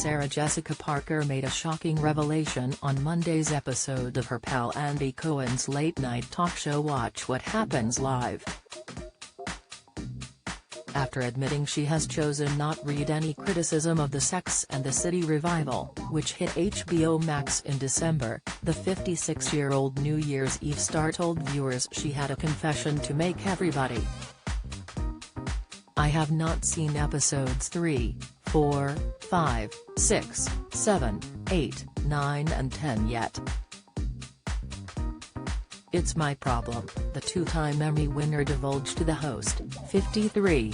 Sarah Jessica Parker made a shocking revelation on Monday's episode of her pal Andy Cohen's late-night talk show Watch What Happens Live. After admitting she has chosen not read any criticism of the Sex and the City revival, which hit HBO Max in December, the 56-year-old New Year's Eve star told viewers she had a confession to make everybody. "I have not seen episodes 3, 4, 5, 6, 7, 8, 9 and 10 yet. It's my problem," the two-time Emmy winner divulged to the host, 53.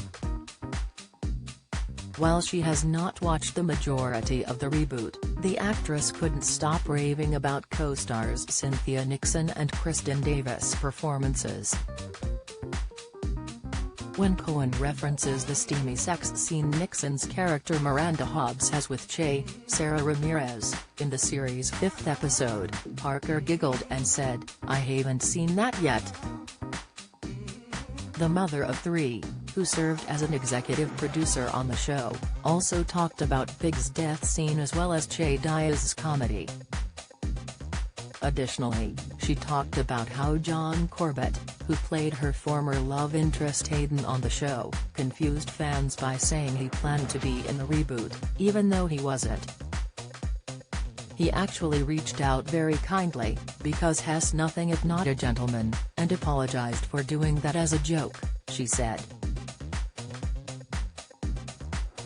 While she has not watched the majority of the reboot, the actress couldn't stop raving about co-stars Cynthia Nixon and Kristen Davis' performances. When Cohen references the steamy sex scene Nixon's character Miranda Hobbs has with Che, Sarah Ramirez, in the series' 5th episode, Parker giggled and said, "I haven't seen that yet." The mother of 3, who served as an executive producer on the show, also talked about Pig's death scene as well as Che Diaz's comedy. Additionally, she talked about how John Corbett, who played her former love interest Hayden on the show, confused fans by saying he planned to be in the reboot, even though he wasn't. "He actually reached out very kindly, because he's nothing if not a gentleman, and apologized for doing that as a joke," she said.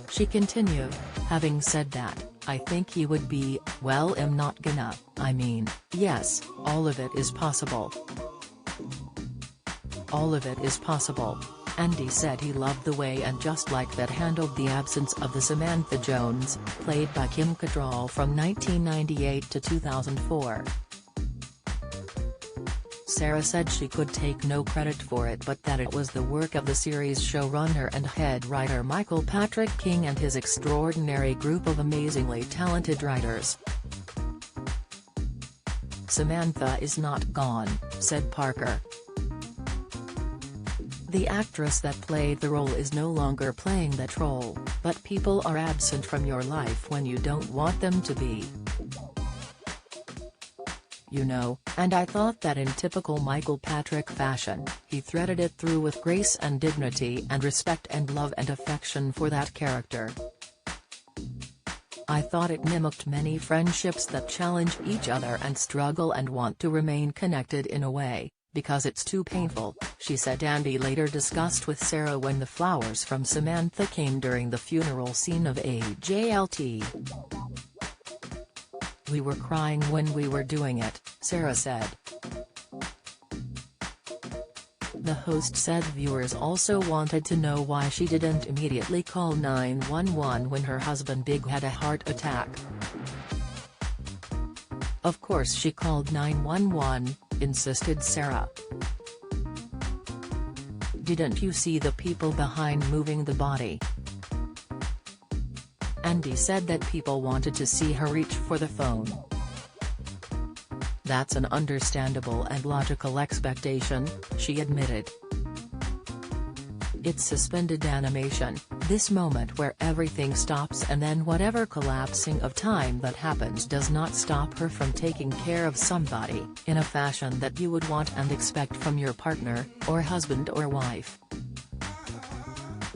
She continued, "Having said that, I think he would be, well, I'm not gonna, I mean, yes, all of it is possible. All of it is possible." Andy said he loved the way And Just Like That handled the absence of the Samantha Jones, played by Kim Cattrall from 1998 to 2004. Sarah said she could take no credit for it but that it was the work of the series showrunner and head writer Michael Patrick King and his extraordinary group of amazingly talented writers. "Samantha is not gone," said Parker. "The actress that played the role is no longer playing that role, but people are absent from your life when you don't want them to be. You know, and I thought that in typical Michael Patrick fashion, he threaded it through with grace and dignity and respect and love and affection for that character. I thought it mimicked many friendships that challenge each other and struggle and want to remain connected in a way, because it's too painful," she said. Andy later discussed with Sarah when the flowers from Samantha came during the funeral scene of AJLT. "We were crying when we were doing it," Sarah said. The host said viewers also wanted to know why she didn't immediately call 911 when her husband Big had a heart attack. "Of course she called 911, insisted Sarah. "Didn't you see the people behind moving the body?" Andy said that people wanted to see her reach for the phone. "That's an understandable and logical expectation," she admitted. "It's suspended animation, this moment where everything stops and then whatever collapsing of time that happens does not stop her from taking care of somebody in a fashion that you would want and expect from your partner, or husband or wife."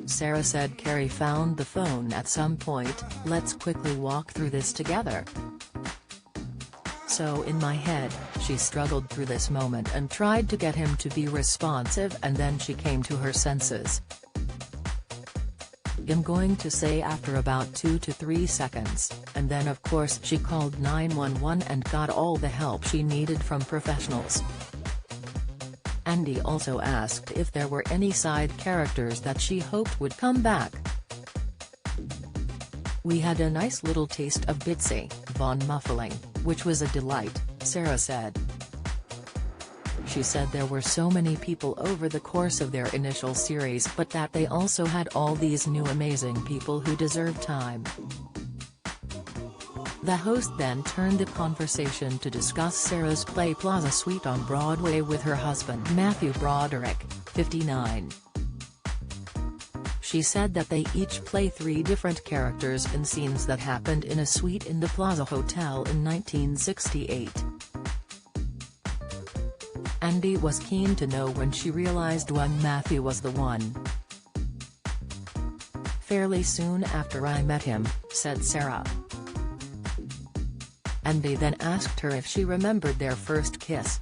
Sarah said Carrie found the phone at some point. "Let's quickly walk through this together. So in my head, she struggled through this moment and tried to get him to be responsive and then she came to her senses. I'm going to say after about 2 to 3 seconds, and then of course she called 911 and got all the help she needed from professionals." Andy also asked if there were any side characters that she hoped would come back. "We had a nice little taste of Bitsy, Von Muffling, which was a delight," Sarah said. She said there were so many people over the course of their initial series but that they also had all these new amazing people who deserve time. The host then turned the conversation to discuss Sarah's play Plaza Suite on Broadway with her husband Matthew Broderick, 59. She She said that they each play 3 different characters in scenes that happened in a suite in the Plaza Hotel in 1968. Andy was keen to know when she realized when Matthew was the one. "Fairly soon after I met him," said Sarah. Andy then asked her if she remembered their first kiss.